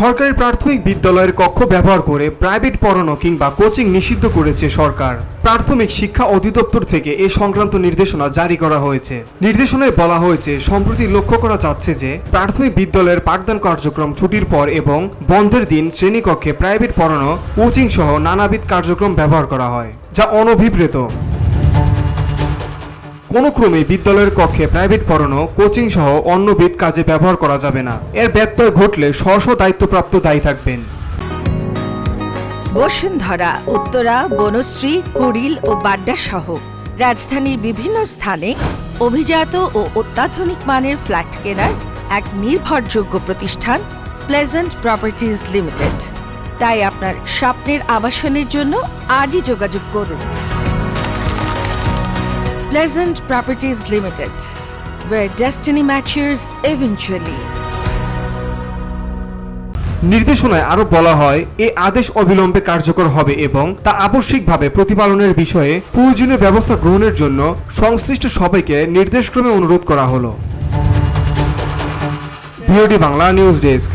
সরকারি প্রাথমিক বিদ্যালয়ের কক্ষ ব্যবহার করে প্রাইভেট পড়ানো কিংবা কোচিং নিষিদ্ধ করেছে সরকার। প্রাথমিক শিক্ষা অধিদপ্তর থেকে এ সংক্রান্ত নির্দেশনা জারি করা হয়েছে। নির্দেশনায় বলা হয়েছে, সম্প্রতি লক্ষ্য করা যাচ্ছে যে প্রাথমিক বিদ্যালয়ের পাঠদান কার্যক্রম ছুটির পর এবং বন্ধের দিন শ্রেণীকক্ষে প্রাইভেট পড়ানো, কোচিং সহ নানাবিধ কার্যক্রম ব্যবহার করা হয়, যা অনভিপ্রেত। কোনো ক্রমে বিদ্যালয়ের কক্ষে প্রাইভেট পড়ানো, কোচিং সহ অন্যবিধ কাজে ব্যবহার করা যাবে না। এর ব্যত্যয় ঘটলে স্ব দায়িত্বপ্রাপ্ত দায়ী থাকবেন। বসুন্ধরা, উত্তরা, বনশ্রী, কুড়িল ও বাড্ডা সহ রাজধানীর বিভিন্ন স্থানে অভিজাত ও অত্যাধুনিক মানের ফ্ল্যাট কেনার এক নির্ভরযোগ্য প্রতিষ্ঠান প্লেজেন্ট প্রপার্টিজ লিমিটেড। তাই আপনার স্বপ্নের আবাসনের জন্য আজই যোগাযোগ করুন। Pleasant Properties Limited, where destiny matches eventually. নির্দেশনায় আরো বলা হয়, এই আদেশ অবিলম্বে কার্যকর হবে এবং তা আবশ্যিকভাবে প্রতিপালনের বিষয়ে প্রয়োজনীয় ব্যবস্থা গ্রহণের জন্য সংশ্লিষ্ট সবাইকে নির্দেশক্রমে অনুরোধ করা হলো। VOD Bangla news desk.